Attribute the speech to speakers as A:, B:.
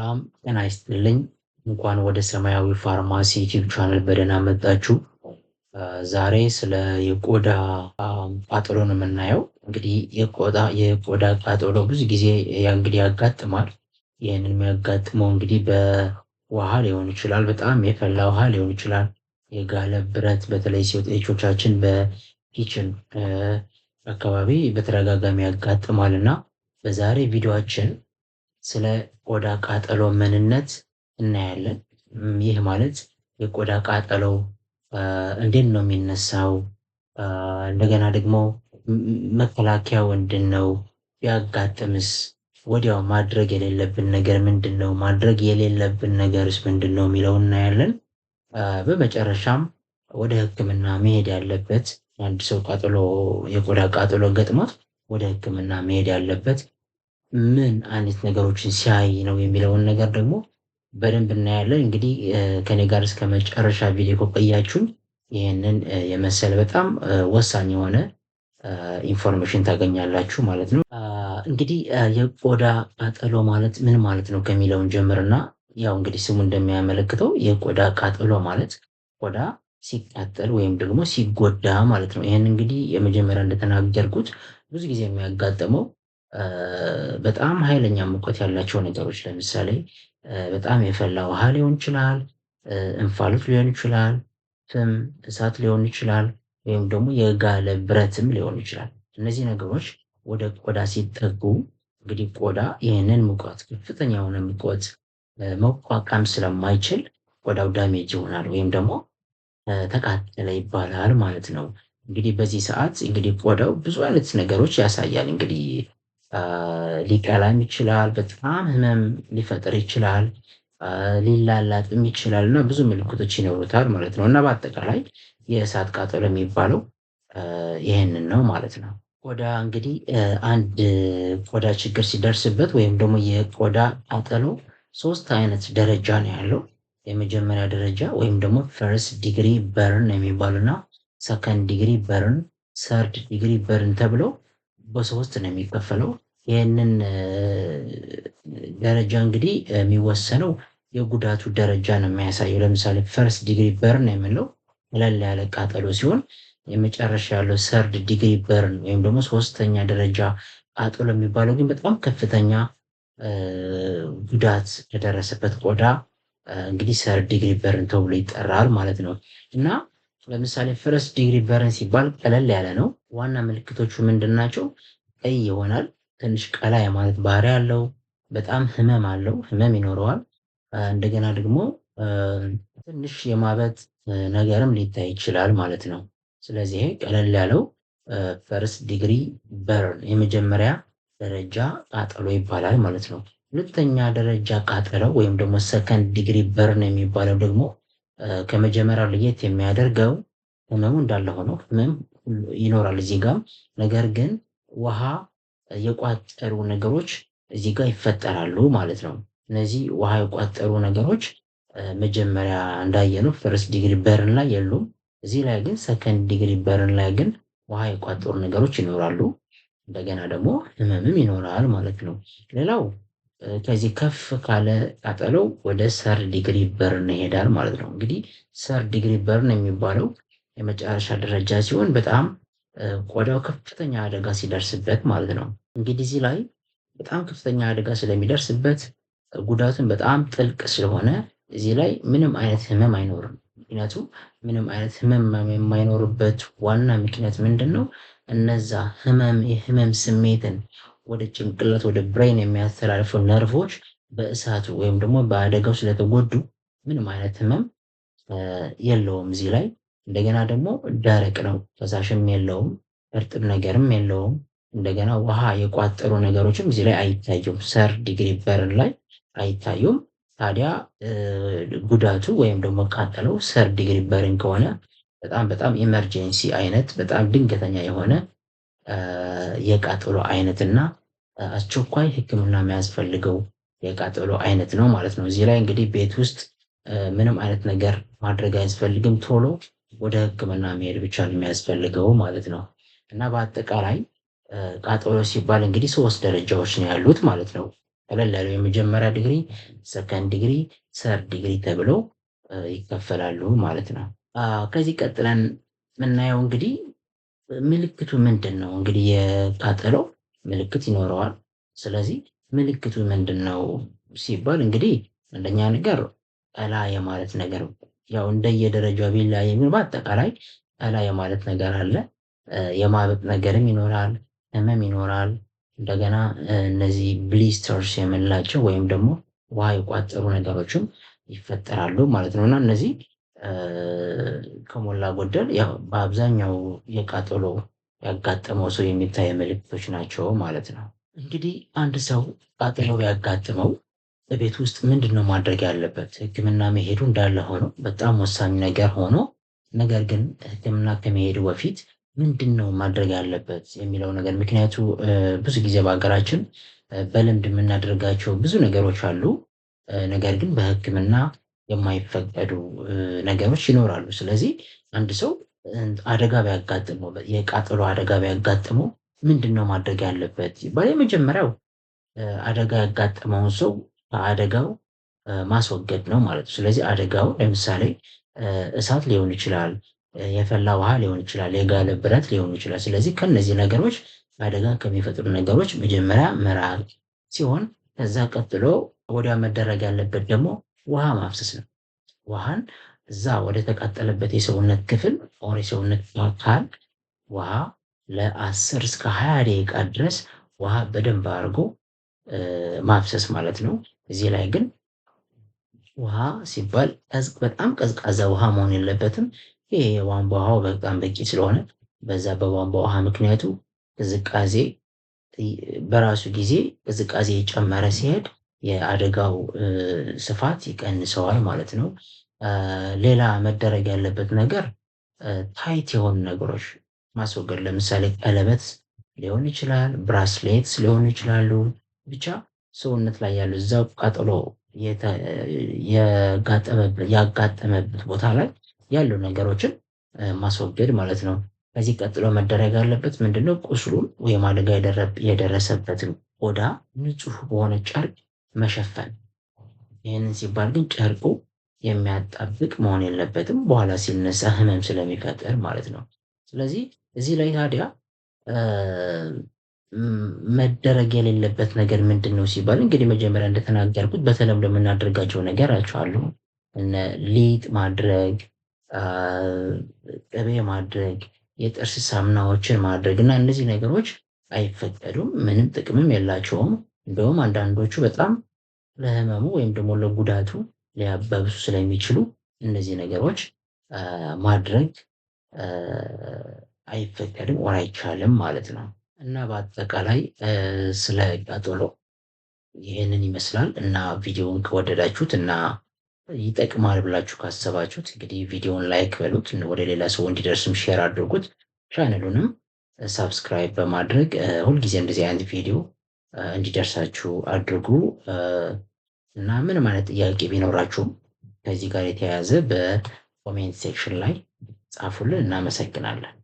A: ሰላም ጤና ይስጥልኝ። እንኳን ወደ ሰማያዊ ፋርማሲ ዩቲዩብ ቻናል በደህና መጣችሁ። ዛሬ ስለ የቆዳ ቃጠሎ ነው የምናየው። እንግዲህ የቆዳ ቃጠሎ ብዙ ጊዜ እንግዲህ ያጋጥማል። ይህንን የሚያጋጥመው እንግዲህ በውሃ ሊሆን ይችላል፣ በጣም የፈላ ውሃ ሊሆን ይችላል፣ የጋለ ብረት፣ በተለይ ሴቶቻችን በኪችን አካባቢ በተደጋጋሚ ያጋጥማል እና በዛሬ ቪዲዮአችን ስለ ቆዳ ቃጠሎ ምንነት እናያለን። ይህ ማለት የቆዳ ቃጠሎ እንዴት ነው የሚነሳው? እንደገና ደግሞ መከላከያው ምንድነው? ቢያጋጥምስ ወዲያው ማድረግ የሌለብን ነገር ምንድነው? ማድረግ የሌለብን ነገርስ ምንድነው የሚለውን እናያለን። በመጨረሻም ወደ ሕክምና መሄድ ያለበት አንድ ሰው የቆዳ ቃጠሎ ገጥሞት ወደ ሕክምና መሄድ ያለበት ምን አይነት ነገሮችን ሲያይ ነው የሚለውን ነገር ደግሞ በደንብ እናያለን። እንግዲህ ከኔ ጋር እስከ መጨረሻ ቪዲዮ ከቆያችሁኝ ይህንን የመሰለ በጣም ወሳኝ የሆነ ኢንፎርሜሽን ታገኛላችሁ ማለት ነው። እንግዲህ የቆዳ ቃጠሎ ማለት ምን ማለት ነው ከሚለውን ጀምርና ያው እንግዲህ ስሙ እንደሚያመለክተው የቆዳ ቃጠሎ ማለት ቆዳ ሲቃጠል ወይም ደግሞ ሲጎዳ ማለት ነው። ይህን እንግዲህ የመጀመሪያ እንደተናገርኩት ብዙ ጊዜ የሚያጋጥመው በጣም ኃይለኛ ሙቀት ያላቸው ነገሮች ለምሳሌ በጣም የፈላ ውሃ ሊሆን ይችላል፣ እንፋሎት ሊሆን ይችላል፣ ፍም፣ እሳት ሊሆን ይችላል፣ ወይም ደግሞ የጋለ ብረትም ሊሆን ይችላል። እነዚህ ነገሮች ወደ ቆዳ ሲጠጉ እንግዲህ ቆዳ ይህንን ሙቀት ከፍተኛ የሆነ ሙቀት መቋቋም ስለማይችል ቆዳው ዳሜጅ ይሆናል ወይም ደግሞ ተቃጠለ ይባላል ማለት ነው። እንግዲህ በዚህ ሰዓት እንግዲህ ቆዳው ብዙ አይነት ነገሮች ያሳያል። እንግዲህ ሊቀላም ይችላል፣ በጣም ህመም ሊፈጥር ይችላል፣ ሊላላጥም ይችላል እና ብዙ ምልክቶች ይኖሩታል ማለት ነው። እና በአጠቃላይ የእሳት ቃጠሎ የሚባለው ይህንን ነው ማለት ነው። ቆዳ እንግዲህ አንድ ቆዳ ችግር ሲደርስበት ወይም ደግሞ የቆዳ ቃጠሎ 3 አይነት ደረጃ ነው ያለው። የመጀመሪያ ደረጃ ወይም ደግሞ ፈርስት ዲግሪ በርን የሚባሉና ሰከንድ ዲግሪ በርን፣ ሰርድ ዲግሪ በርን ተብሎ በ3 ነው የሚከፈለው። ይህንን ደረጃ እንግዲህ የሚወሰነው የጉዳቱ ደረጃ ነው የሚያሳየው። ለምሳሌ ፈርስት ዲግሪ በርን የምንለው ቀለል ያለ ቃጠሎ ሲሆን የመጨረሻ ያለው ሰርድ ዲግሪ በርን ወይም ደግሞ 3ኛ ደረጃ ቃጠሎ የሚባለው ግን በጣም ከፍተኛ ጉዳት ከደረሰበት ቆዳ እንግዲህ ሰርድ ዲግሪ በርን ተብሎ ይጠራል ማለት ነው። እና ለምሳሌ ፈርስት ዲግሪ በርን ሲባል ቀለል ያለ ነው። ዋና ምልክቶቹ ምንድን ናቸው? ቀይ ይሆናል፣ ትንሽ ቀላ የማለት ባህሪ አለው፣ በጣም ህመም አለው፣ ህመም ይኖረዋል። እንደገና ደግሞ ትንሽ የማበጥ ነገርም ሊታይ ይችላል ማለት ነው። ስለዚህ ቀለል ያለው ፈርስት ዲግሪ በርን የመጀመሪያ ደረጃ ቃጠሎ ይባላል ማለት ነው። ሁለተኛ ደረጃ ቃጠሎ ወይም ደግሞ ሰከንድ ዲግሪ በርን የሚባለው ደግሞ ከመጀመሪያው ለየት የሚያደርገው ህመሙ እንዳለ ሆኖ ህመም ይኖራል እዚህ ጋር፣ ነገር ግን ውሃ የቋጠሩ ነገሮች እዚህ ጋር ይፈጠራሉ ማለት ነው። እነዚህ ውሃ የቋጠሩ ነገሮች መጀመሪያ እንዳየነው ፈርስት ዲግሪ በርን ላይ የሉም። እዚህ ላይ ግን ሰከንድ ዲግሪ በርን ላይ ግን ውሃ የቋጠሩ ነገሮች ይኖራሉ። እንደገና ደግሞ ህመምም ይኖራል ማለት ነው። ሌላው ከዚህ ከፍ ካለ ቃጠሎ ወደ ሰርድ ዲግሪ በርን ይሄዳል ማለት ነው። እንግዲህ ሰርድ ዲግሪ በርን የሚባለው የመጨረሻ ደረጃ ሲሆን በጣም ቆዳው ከፍተኛ አደጋ ሲደርስበት ማለት ነው። እንግዲህ እዚህ ላይ በጣም ከፍተኛ አደጋ ስለሚደርስበት ጉዳቱን በጣም ጥልቅ ስለሆነ እዚህ ላይ ምንም አይነት ህመም አይኖርም። ምክንያቱም ምንም አይነት ህመም የማይኖርበት ዋና ምክንያት ምንድነው? እነዛ የህመም ስሜትን ወደ ጭንቅላት ወደ ብሬን የሚያስተላልፉ ነርቮች በእሳቱ ወይም ደግሞ በአደጋው ስለተጎዱ ምንም አይነት ህመም የለውም እዚህ ላይ። እንደገና ደግሞ ደረቅ ነው፣ ፈሳሽም የለውም፣ እርጥብ ነገርም የለውም። እንደገና ውሃ የቋጠሩ ነገሮችም እዚህ ላይ አይታዩም፣ ሰርድ ዲግሪ በርን ላይ አይታዩም። ታዲያ ጉዳቱ ወይም ደግሞ ቃጠለው ሰርድ ዲግሪ በርን ከሆነ በጣም ኢመርጀንሲ አይነት በጣም ድንገተኛ የሆነ የቃጠሎ አይነትና አስቸኳይ ሕክምና የሚያስፈልገው የቃጠሎ አይነት ነው ማለት ነው። እዚህ ላይ እንግዲህ ቤት ውስጥ ምንም አይነት ነገር ማድረግ አያስፈልግም። ቶሎ ወደ ሕክምና መሄድ ብቻ ነው የሚያስፈልገው ማለት ነው። እና በአጠቃላይ ቃጠሎ ሲባል እንግዲህ 3 ደረጃዎች ነው ያሉት ማለት ነው። ቀለል ያለው የመጀመሪያ ዲግሪ፣ ሰከንድ ዲግሪ፣ ሰርድ ዲግሪ ተብለው ይከፈላሉ ማለት ነው። ከዚህ ቀጥለን የምናየው እንግዲህ ምልክቱ ምንድን ነው? እንግዲህ የቃጠሎ ምልክት ይኖረዋል። ስለዚህ ምልክቱ ምንድን ነው ሲባል እንግዲህ አንደኛ ነገር ቀላ የማለት ነገር ያው እንደየደረጃው ቢለያይም በአጠቃላይ ቀላ የማለት ነገር አለ። የማበጥ ነገርም ይኖራል፣ ህመም ይኖራል። እንደገና እነዚህ ብሊስተርስ የምንላቸው ወይም ደግሞ ውሃ የቋጠሩ ነገሮችም ይፈጠራሉ ማለት ነው እና እነዚህ ከሞላ ጎደል ያው በአብዛኛው የቃጠሎ ያጋጠመው ሰው የሚታይ ምልክቶች ናቸው ማለት ነው። እንግዲህ አንድ ሰው ቃጠሎ ቢያጋጥመው በቤት ውስጥ ምንድነው ማድረግ ያለበት? ህክምና መሄዱ እንዳለ ሆኖ በጣም ወሳኝ ነገር ሆኖ ነገር ግን ህክምና ከመሄዱ በፊት ምንድነው ማድረግ ያለበት የሚለው ነገር ምክንያቱ ብዙ ጊዜ በሀገራችን በልምድ የምናደርጋቸው ብዙ ነገሮች አሉ። ነገር ግን በህክምና የማይፈቀዱ ነገሮች ይኖራሉ። ስለዚህ አንድ ሰው አደጋ ቢያጋጥመው የቃጠሎ አደጋ ቢያጋጥመው ምንድነው ማድረግ ያለበት ሲባል የመጀመሪያው አደጋ ያጋጠመውን ሰው ከአደጋው ማስወገድ ነው ማለት ነው። ስለዚህ አደጋው ለምሳሌ እሳት ሊሆን ይችላል፣ የፈላ ውሃ ሊሆን ይችላል፣ የጋለ ብረት ሊሆን ይችላል። ስለዚህ ከነዚህ ነገሮች አደጋ ከሚፈጥሩ ነገሮች መጀመሪያ መራቅ ሲሆን ከዛ ቀጥሎ ወዲያ መደረግ ያለበት ደግሞ ውሃ ማፍሰስ ነው። ውሃን እዛ ወደ ተቃጠለበት የሰውነት ክፍል ኦር የሰውነት አካል ውሃ ለ10 እስከ 20 ደቂቃ ድረስ ውሃ በደንብ አድርጎ ማፍሰስ ማለት ነው። እዚህ ላይ ግን ውሃ ሲባል በጣም ቀዝቃዛ ውሃ መሆን የለበትም። ይሄ የቧንቧ ውሃው በጣም በቂ ስለሆነ በዛ በቧንቧ ውሃ ምክንያቱ ቅዝቃዜ በራሱ ጊዜ ቅዝቃዜ እየጨመረ ሲሄድ የአደጋው ስፋት ይቀንሰዋል ማለት ነው። ሌላ መደረግ ያለበት ነገር ታይት የሆኑ ነገሮች ማስወገድ ለምሳሌ ቀለበት ሊሆን ይችላል፣ ብራስሌትስ ሊሆኑ ይችላሉ። ብቻ ሰውነት ላይ ያሉ እዛው ቃጠሎ ያጋጠመበት ቦታ ላይ ያሉ ነገሮችን ማስወገድ ማለት ነው። ከዚህ ቀጥሎ መደረግ ያለበት ምንድነው? ቁስሉን ወይም አደጋ የደረሰበትን ቆዳ ንጹህ በሆነ ጨርቅ መሸፈን። ይህንን ሲባል ግን ጨርቁ የሚያጣብቅ መሆን የለበትም፣ በኋላ ሲነሳ ህመም ስለሚፈጥር ማለት ነው። ስለዚህ እዚህ ላይ ታዲያ መደረግ የሌለበት ነገር ምንድነው ሲባል እንግዲህ መጀመሪያ እንደተናገርኩት በተለምዶ የምናደርጋቸው ነገሮች አሉ። እነ ሊጥ ማድረግ፣ ቅቤ ማድረግ፣ የጥርስ ሳሙናዎችን ማድረግ እና እነዚህ ነገሮች አይፈቀዱም፣ ምንም ጥቅምም የላቸውም። እንደውም አንዳንዶቹ በጣም ለህመሙ ወይም ደግሞ ለጉዳቱ ሊያባብሱ ስለሚችሉ እነዚህ ነገሮች ማድረግ አይፈቀድም ወር አይቻልም ማለት ነው። እና በአጠቃላይ ስለ ቃጠሎ ይህንን ይመስላል እና ቪዲዮውን ከወደዳችሁት እና ይጠቅማል ብላችሁ ካሰባችሁት እንግዲህ ቪዲዮውን ላይክ በሉት፣ ወደ ሌላ ሰው እንዲደርስም ሼር አድርጉት። ቻናሉንም ሰብስክራይብ በማድረግ ሁልጊዜ እንደዚህ አይነት ቪዲዮ እንዲደርሳችሁ አድርጉ። እና ምንም አይነት ጥያቄ ቢኖራችሁም ከዚህ ጋር የተያያዘ በኮሜንት ሴክሽን ላይ ጻፉልን። እናመሰግናለን።